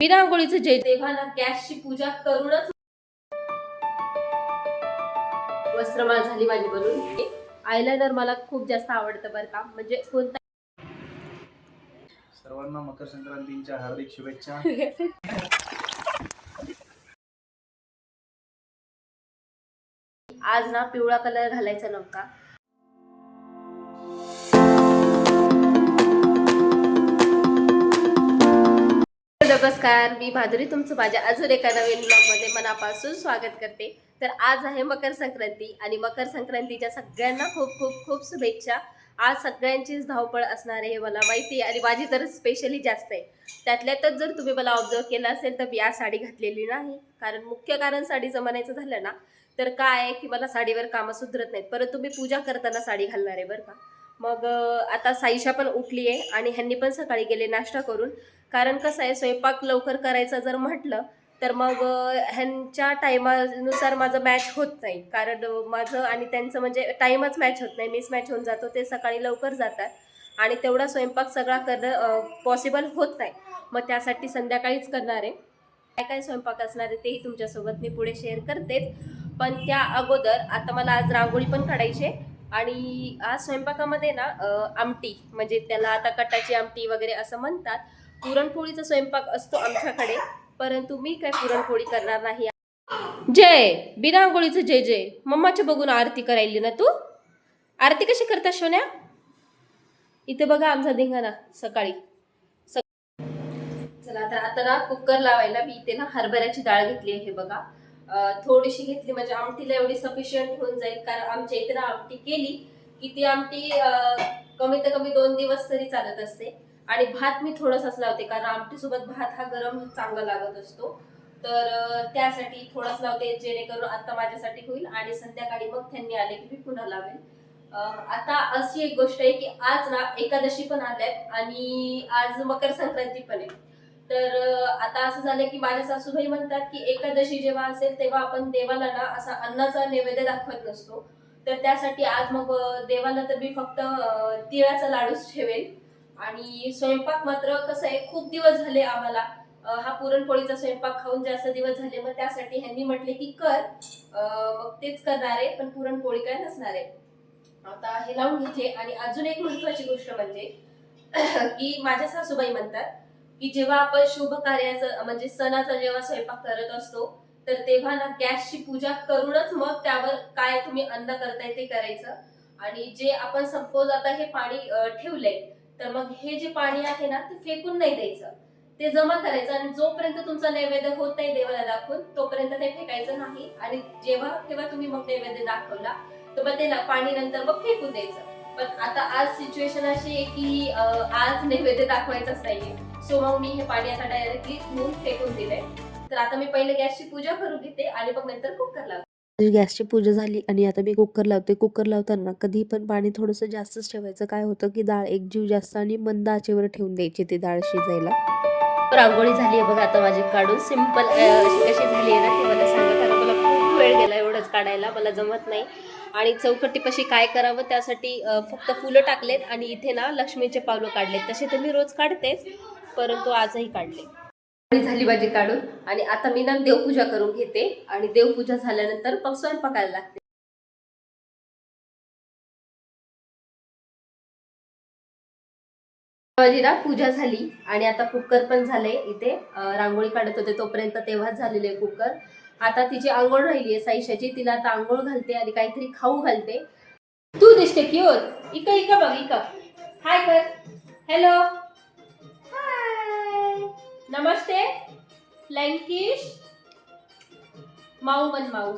बिना आंघोळीचं जय देवाला गॅसची पूजा करूनच वस्त्रमाळ झाली माझी बनून. आयलाइनर मला खूप जास्त आवडतं बरं का, म्हणजे कोणता. सर्वांना मकर संक्रांतीच्या हार्दिक शुभेच्छा. आज ना पिवळा कलर घालायचा नव्हता. नमस्कार, मी भादुरी तुमचं माझ्या अजून एका नवीन ब्लॉगमध्ये मनापासून स्वागत करते. तर आज आहे मकर संक्रांती आणि मकर संक्रांतीच्या सगळ्यांना खूप खूप खूप शुभेच्छा. आज सगळ्यांचीच धावपळ असणार आहे हे मला माहिती आहे आणि माझी तर स्पेशली जास्त आहे. त्यातल्यातच जर तुम्ही मला ऑब्झर्व केलं असेल तर मी आज साडी घातलेली नाही. कारण मुख्य कारण साडीचं म्हणायचं झालं ना तर काय आहे की मला साडीवर कामं सुधरत नाहीत, परंतु मी पूजा करताना साडी घालणार आहे बरं का. मग आता साईशा पण उठली आहे आणि ह्यांनी पण सकाळी गेले नाश्ता करून. कारण कसं आहे, स्वयंपाक लवकर करायचा जर म्हटलं तर मग ह्यांच्या टायमानुसार माझं मॅच होत नाही. कारण माझं आणि त्यांचं म्हणजे टाईमच मॅच होत नाही, मिसमॅच होऊन जातो. ते सकाळी लवकर जातात आणि तेवढा स्वयंपाक सगळा करणं पॉसिबल होत नाही. मग त्यासाठी संध्याकाळीच करणार आहे. काय काय स्वयंपाक असणार आहे तेही तुमच्यासोबत मी पुढे शेअर करतेच. पण त्या अगोदर आता मला आज रांगोळी पण काढायची आणि आज स्वयंपाकामध्ये ना आमटी, म्हणजे त्याला आता कटाची आमटी वगैरे असं म्हणतात. पुरणपोळीचा स्वयंपाक असतो आमच्याकडे, परंतु मी काय पुरणपोळी करणार नाही. जय बिना आंघोळीचं जय जय. मम्माच्या बघून आरती करायली ना तू. आरती कशी करता सोन्या? इथे बघा आमचा धिंगाणा सकाळी. चला आता ना कुकर लावायला मी इथे ना हरभऱ्याची डाळ घेतली आहे बघा. थोडीशी घेतली म्हणजे आमटीला एवढी सफिशियंट होऊन जाईल. कारण आमच्या इथे ना आमटी केली की ती आमटी कमीत कमी 2 दिवस तरी चालत असते. आणि भात मी थोडासाच लावते कारण आमटीसोबत भात हा गरम चांगला लागत असतो. तर त्यासाठी थोडाच लावते जेणेकरून आता माझ्यासाठी होईल आणि संध्याकाळी मग त्यांनी आले की मी पुन्हा लावेल. आता अशी एक गोष्ट आहे की आज ना एकादशी पण आल्यात आणि आज मकर संक्रांती पण आहे. तर आता असं झालं की माझ्या सासूबाई म्हणतात की एकादशी जेव्हा असेल तेव्हा आपण देवाला ना असा अन्नाचा नैवेद्य दाखवत नसतो. तर त्यासाठी आज मग देवाला तर मी फक्त तिळाचा लाडूच ठेवेल. आणि स्वयंपाक मात्र कसं आहे, खूप दिवस झाले आम्हाला हा पुरणपोळीचा स्वयंपाक खाऊन जास्त दिवस झाले. मग त्यासाठी ह्यांनी म्हटले की कर, मग तेच करणार आहे, पण पुरणपोळी काय नसणार आहे. आता हे लावून घेते. आणि अजून एक महत्वाची गोष्ट म्हणजे की माझ्या सासूबाई म्हणतात की जेव्हा आपण शुभ कार्याचं म्हणजे सणाचा जेव्हा स्वयंपाक करत असतो तर तेव्हा ना गॅसची पूजा करूनच मग त्यावर काय तुम्ही अन्न करताय ते करायचं. आणि जे आपण सपोज आता हे पाणी ठेवलंय तर मग हे जे पाणी आहे ना ते फेकून नाही द्यायचं, ते जमा करायचं. आणि जोपर्यंत तुमचा नैवेद्य होत नाही देवाला दाखवून तोपर्यंत ते फेकायचं नाही. आणि जेव्हा केव्हा तुम्ही मग नैवेद्य दाखवला तर मग ते पाणी नंतर मग फेकून द्यायचं. पण आता आज सिच्युएशन अशी आहे की आज नैवेद्य दाखवायचंच नाहीये. सो मग मी हे पाणी आता डायरेक्टली धुवून फेकून दिलंय. तर आता मी पहिले गॅसची पूजा करून घेते आणि मग नंतर कुकर लावते. गॅसची पूजा झाली आणि आता मी कुकर लावते. कुकर लावताना कधी पण पाणी थोडंसं जास्तच ठेवायचं. काय होतं की डाळ एकजीव जास्त आणि मंद आचेवर ठेवून द्यायची ती डाळ शिजायला. रांगोळी झाली आहे बघा आता माझी काढून. सिंपल कशी झाली आहे ना ते मला सांगा, कारण मला खूप वेळ गेला एवढंच काढायला, मला जमत नाही. आणि चौकटीपाशी काय करावं त्यासाठी फक्त फुलं टाकलेत आणि इथे ना लक्ष्मीचे पावलं काढलेत. तसे तर मी रोज काढतेच, परंतु आजही काढले. झाली भाजी काढून आणि आता मी ना देवपूजा करून घेते आणि देवपूजा झाल्यानंतर मग स्वयंपाकाला लागते. माझी ना पूजा झाली आणि आता कुकर पण झाले. इथे रांगोळी काढत होते तोपर्यंत तेव्हाच झालेले कुकर. आता तिची आंघोळ राहिली आहे साईशाची, तिला आता आंघोळ घालते आणि काहीतरी खाऊ घालते. तू दिसते क्यूट. इका इका बघ इका. हाय कर. हॅलो, हाय, नमस्ते, फ्लाइंग किश. माऊ मन माऊ.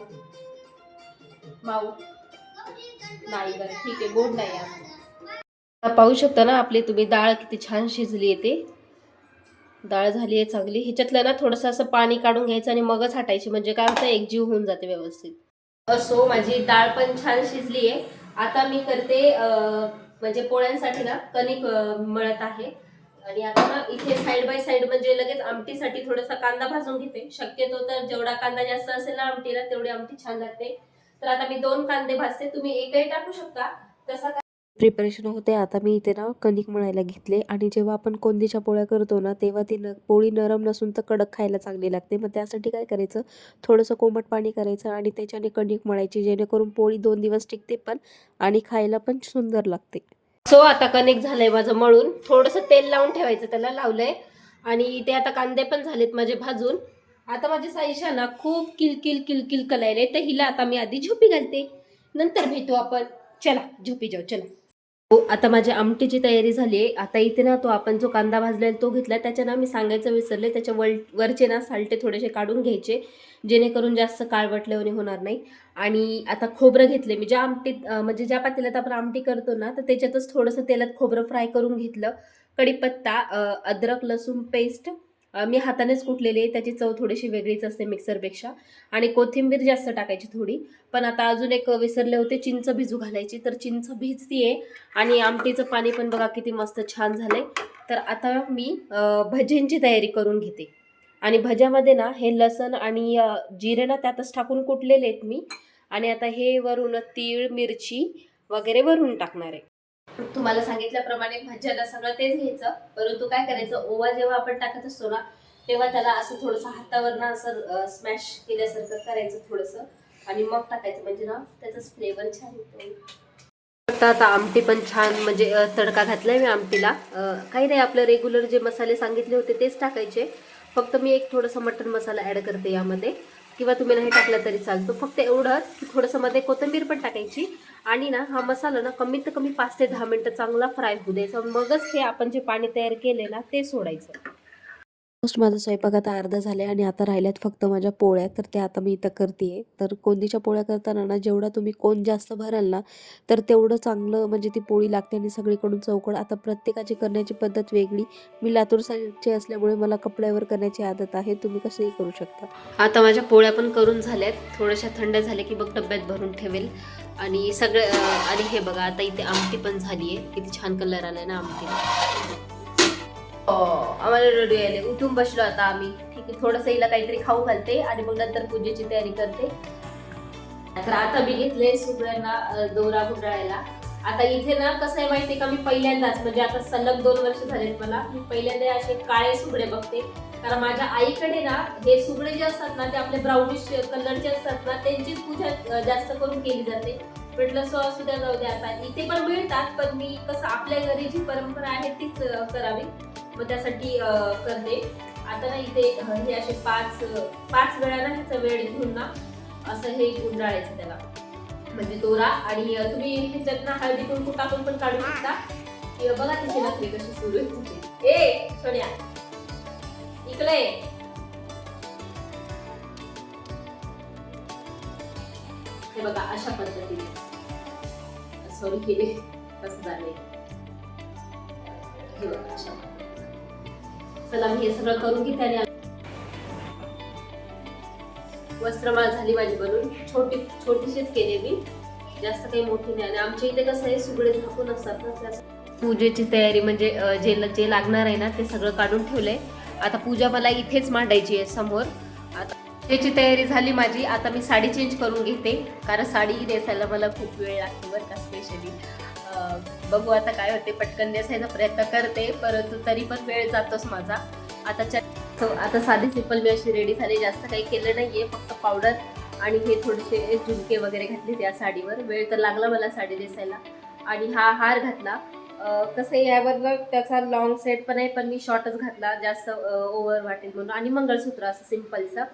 माऊ नाही, बरं ठीक आहे, गोड नाही आहे. पाहू शकता ना आपली तुम्ही डाळ किती छान शिजली आहे. ते डाळ झाली आहे चांगली. ह्याच्यातलं ना थोडंसं असं पाणी काढून घ्यायचं आणि मगच हटायची, म्हणजे काय होतं एकजीव होऊन जाते व्यवस्थित. असो माझी डाळ पण छान शिजली आहे. आता मी करते म्हणजे पोळ्यांसाठी ना कणिक मळत आहे. आणि आता ना इथे साईड बाय साईड म्हणजे लगेच आमटीसाठी थोडासा कांदा भाजून घेते. शक्यतो तर जेवढा कांदा जास्त असेल ना आमटीला तेवढी आमटी छान लागते. तर आता मी 2 कांदे भाजते, तुम्ही एकही टाकू शकता. तसा प्रिपरेशन होते. आता मी इथे ना कणिक मळायला घेतले आणि जेव्हा आपण कोंदीच्या पोळ्या करतो ना तेव्हा ती पोळी नरम नसून तर कडक खायला चांगली लागते. मग त्यासाठी काय करायचं, थोडंसं कोमट पाणी करायचं आणि त्याच्याने कणिक मळायची, जेणेकरून पोळी 2 दिवस टिकते पण आणि खायला पण सुंदर लागते. सो आता कणिक झालंय माझं मळून, थोडंसं तेल लावून ठेवायचं, त्याला लावलंय. आणि ते आता कांदे पण झालेत माझे भाजून. आता माझी साईशा ना खूप किलकिल किलकिल करायले, तर हिला आता मी आधी झोपी घालते, नंतर भेटू आपण. चला झोपी जाऊ, चला. हो, आता माझी आमटीची तयारी झाली आहे. आता इथे ना तो आपण जो कांदा भाजलेला तो घेतला, त्याच्या ना मी सांगायचं विसरले, त्याच्या वरचे ना सालटे थोडेसे काढून घ्यायचे, जेणेकरून जास्त काळवटल्याने होणार नाही. आणि आता खोबरं घेतले मी, ज्या आमटीत म्हणजे ज्या पातेल्यात आपण आमटी करतो ना, तर त्याच्यातच थोडंसं तेलात खोबरं फ्राय करून घेतलं. कढीपत्ता, अद्रक लसूण पेस्ट मी हातानेच कुटलेली आहे, त्याची चव थोडीशी वेगळीच असते मिक्सरपेक्षा. आणि कोथिंबीर जास्त टाकायची थोडी. पण आता अजून एक विसरले होते, चिंच भिजू घालायची, तर चिंच भिजतीये. आणि आमटीचं पाणी पण बघा किती मस्त छान झालंय. तर आता मी भज्यांची तयारी करून घेते. आणि भज्यामध्ये ना हे लसण आणि जिरे ना त्यातच टाकून कुटलेले आहेत मी. आणि आता हे वरून तीळ मिरची वगैरे वरून टाकणार आहे. तुम्हाला सांगितल्याप्रमाणे भज्याला सगळं तेच घ्यायचं, परंतु काय करायचं, ओवा जेव्हा आपण टाकत असतो ना तेव्हा त्याला असं थोडंसं हातावरनं असं स्मॅश केल्यासारखं करायचं थोडंसं, आणि मग टाकायचं, म्हणजे ना त्याचाच फ्लेवर छान येतो. आता आमटी पण छान म्हणजे तडका घातलाय मी आमटीला. काही नाही, आपलं रेग्युलर जे मसाले सांगितले होते तेच टाकायचे. फक्त मी एक थोडासा मटन मसाला ॲड करते यामध्ये, किंवा तुम्ही नाही टाकला तरी चालतो. फक्त एवढंच की थोडंसं मध्ये कोथिंबीर पण टाकायची. आणि ना हा मसाला ना कमीत कमी 5 ते 10 मिनिटं चांगला फ्राय होऊ द्यायचा, मगच हे आपण जे पाणी तयार केले ना ते सोडायचं. ऑलमोस्ट माझा स्वयंपाक आता अर्धा झाला आणि आता राहिल्यात फक्त माझ्या पोळ्या, तर त्या आता मी इथं करते. तर कोंदीच्या पोळ्या करताना ना जेवढा तुम्ही कोण जास्त भराल ना तर तेवढं चांगलं म्हणजे ती पोळी लागते आणि सगळीकडून चौकड. आता प्रत्येकाची करण्याची पद्धत वेगळी. मी लातूर साईडचे असल्यामुळे मला कपड्यावर करण्याची आदत आहे, तुम्ही कसंही करू शकता. आता माझ्या पोळ्या पण करून झाल्यात, थोड्याशा थंड झाल्या की बघ डब्यात भरून ठेवेल. आणि सगळं आणि हे बघा आता इथे आमटी पण झाली आहे, किती छान कलर आलाय ना आमटीला. आम्हाला रेडी आले, उठून बसलो आता आम्ही. ठीक आहे, थोडंसं हिला काहीतरी खाऊ घालते आणि मग नंतर पूजेची तयारी करते. तर आता मी घेतले सुगड्यांना दोरा गुंडाळायला. आता इथे ना कसं आहे माहितीये का, मी पहिल्यांदाच म्हणजे आता सलग 2 वर्ष झालेत मला, मी पहिल्यांदा असे काळे सुगडे बघते. कारण माझ्या आईकडे ना हे सुगडे जे असतात ना ते आपले ब्राउनिश कलरचे असतात ना, त्यांचीच पूजा जास्त करून केली जाते. म्हटलं सो असू द्या, जाऊ द्या. आता इथे पण मिळतात, पण मी कसं आपल्या घरी जी परंपरा आहे तीच करावी, मग त्यासाठी करते. आता ना इथे हे असे 5 वेळा ना ह्याचा वेळ घेऊन ना असं हे गुंडाळायचं त्याला, म्हणजे दोरा. आणि तुम्ही ह्याच्यात ना हळदी कुंकू टाकून पण काढू शकता. किंवा बघा तिची नखरी कशी सुरू आहे. ए सोन्या इकडे, हे बघा अशा पद्धतीने. सॉरी केले कसं झाले, हे बघा अशा पद्धतीने. चला मी हे सगळं करून घेते. आणि वस्त्रमाळ झाली माझी बनून, छोटीशीच केली मी, जास्त काही मोठी नाही. आणि आमच्या इथे कसं आहे सुगडे झाकून असतात ना, त्या पूजेची तयारी म्हणजे जे लागणार आहे ना ते सगळं काढून ठेवलंय. आता पूजा मला इथेच मांडायची आहे समोर. आता पूजेची तयारी झाली माझी. आता मी साडी चेंज करून घेते, कारण साडी नेसायला मला खूप वेळ लागतो बरं का. स्पेशली बघू आता काय होते, पटकन नेसायचा प्रयत्न करते, परंतु तरी पण वेळ जातोच माझा. आता साधी सिंपल मी अशी रेडी झाली, जास्त काही केलं नाहीये, फक्त पावडर आणि हे थोडेसे झुमके वगैरे घातले त्या साडीवर. वेळ तर लागला मला साडी नेसायला. आणि हा हार घातला. कसं यावर त्याचा लॉंग सेट पण आहे, पण मी शॉर्टच घातला, जास्त ओव्हर वाटेल म्हणून. आणि मंगळसूत्र असं सिंपलचं.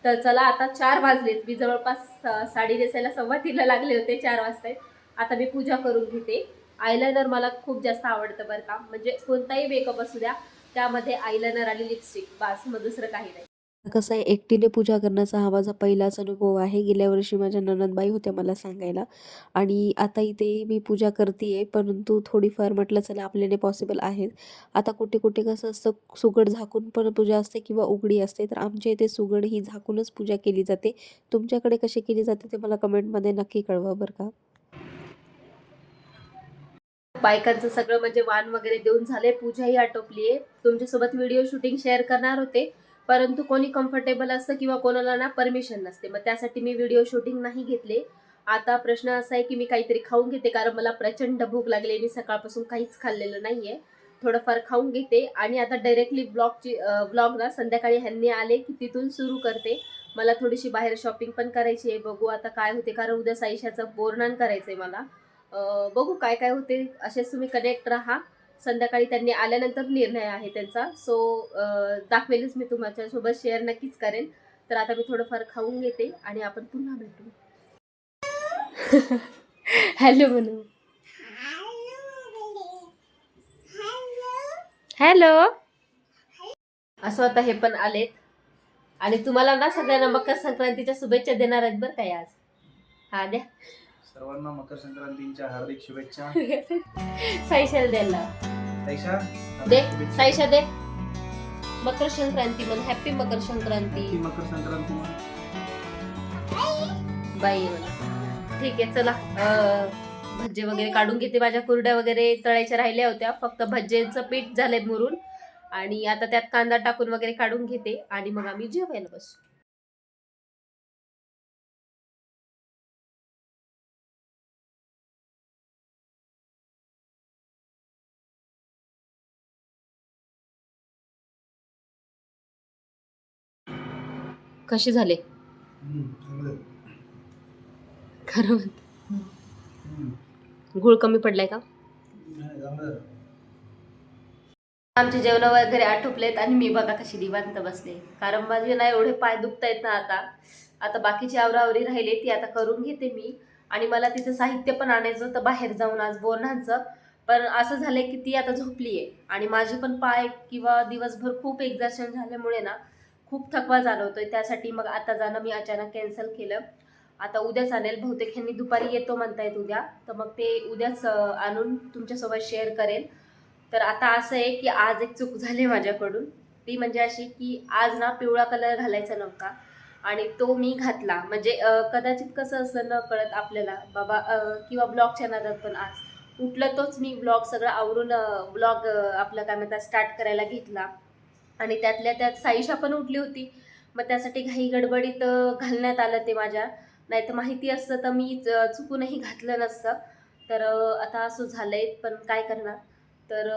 तर चला आता 4 वाजलेत, मी जवळपास साडी नेसायला 3:15 लागले होते, 4 वाजता. आता मी पूजा करून घेते. आयलायनर मला खूप जास्त आवडतं बरं का, म्हणजे कोणताही मेकअप असू द्या त्यामध्ये आयलायनर आणि लिपस्टिक बास, मग दुसरं काही नाही. कसं आहे, एकटीने पूजा करण्याचा हा माझा पहिलाच अनुभव आहे. गेल्या वर्षी माझ्या नणंदबाई होत्या मला सांगायला, आणि आता इथे मी पूजा करते, परंतु थोडीफार म्हटलं चला आपल्याने पॉसिबल आहे. आता कुठे कुठे कसं असतं, सुगड झाकून पण पूजा असते किंवा उघडी असते, तर आमच्या इथे सुगड ही झाकूनच पूजा केली जाते. तुमच्याकडे कशी केली जाते ते मला कमेंटमध्ये नक्की कळवा बरं का. बायकांचं सगळं म्हणजे वाण वगैरे देऊन झाले, पूजाही आटोपली आहे. तुमच्यासोबत व्हिडिओ शूटिंग शेअर करणार होते, परंतु कोणी कम्फर्टेबल असतं किंवा कोणाला ना परमिशन नसते, मग त्यासाठी मी व्हिडिओ शूटिंग नाही घेतले. आता प्रश्न असा आहे की मी काहीतरी खाऊन घेते, कारण मला प्रचंड भूक लागली. मी सकाळपासून काहीच खाल्लेलं नाहीये. थोडंफार खाऊन घेते आणि आता डायरेक्टली ब्लॉग ना संध्याकाळी ह्यांनी आले की तिथून सुरू करते. मला थोडीशी बाहेर शॉपिंग पण करायची आहे. बघू आता काय होते, कारण उद्या साईशाचं बोरनान करायचंय मला. बघू काय काय होते. असेच तुम्ही कनेक्ट राहा. संध्याकाळी त्यांनी आल्यानंतर निर्णय आहे त्यांचा. सो दाखवेलच मी तुमच्यासोबत शेअर नक्कीच करेन. तर आता मी थोडंफार खाऊन घेते आणि आपण पुन्हा भेटू. हॅलो म्हणू. हॅलो. असं आता हे पण आलेत आणि तुम्हाला ना सगळ्यांना मकर संक्रांतीच्या शुभेच्छा देणार आहेत बरं काय आज. हा द्या. सर्वांना मकर संक्रांतीच्या हार्दिक शुभेच्छा. साईशाला द्यायला साईशा दे. शुभेच्छा. साईशा दे. मकर संक्रांती म्हण. हॅपी मकर संक्रांती. की मकर संक्रांती म्हण. बाई म्हणा. ठीक आहे चला. भज्जे वगैरे काढून घेते. माझ्या कुरड्या वगैरे तळायच्या राहिल्या होत्या. फक्त भज्जेचं पीठ झालंय मुरून आणि आता त्यात कांदा टाकून वगैरे काढून घेते आणि मग आम्ही जेवायला बसू. कसे झाले खरं म्हणते. गुळ कमी पडलाय का? आमचे जेवण वगैरे आटोपलेत आणि मी बघा कशी निवांत बसले, कारण माझे ना एवढे पाय दुखतायत ना. आता बाकीची आवरावरी राहिली ती आता करून घेते मी. आणि मला तिचं साहित्य पण आणायचं होतं बाहेर जाऊन आज बोरन्हांचं. पण असं झालंय की ती आता झोपली आहे आणि माझे पण पाय किंवा दिवसभर खूप एक्झर्शन झाल्यामुळे ना खूप थकवा जाणवतोय. त्यासाठी मग आता जाणं मी अचानक कॅन्सल केलं. आता उद्याच आणेल बहुतेक. ह्यांनी दुपारी येतो म्हणतायत उद्या, तर मग ते उद्याच आणून तुमच्यासोबत शेअर करेल. तर आता असं आहे की आज एक चूक झाली माझ्याकडून. ती म्हणजे अशी की आज ना पिवळा कलर घालायचा नव्हता आणि तो मी घातला. म्हणजे कदाचित कसं असं न कळत आपल्याला बाबा किंवा ब्लॉगच्या नादात पण आज उठलं तोच मी ब्लॉग सगळं आवरून ब्लॉग आपलं काय म्हणतात स्टार्ट करायला घेतला. आणि त्यातल्या त्यात साईशा पण उठली होती. मग त्यासाठी घाई गडबडीत घालण्यात आलं ते माझ्या. नाही तर माहिती असतं तर मी चुकूनही घातलं नसतं. तर आता असं झालंय, पण काय करणार. तर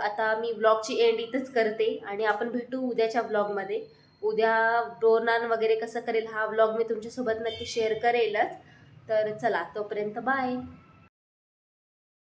आता मी ब्लॉगची एंड इथंच करते आणि आपण भेटू उद्याच्या ब्लॉगमध्ये. उद्या बोरनान वगैरे कसं करेल हा ब्लॉग मी तुमच्यासोबत नक्की शेअर करेलच. तर चला तोपर्यंत बाय.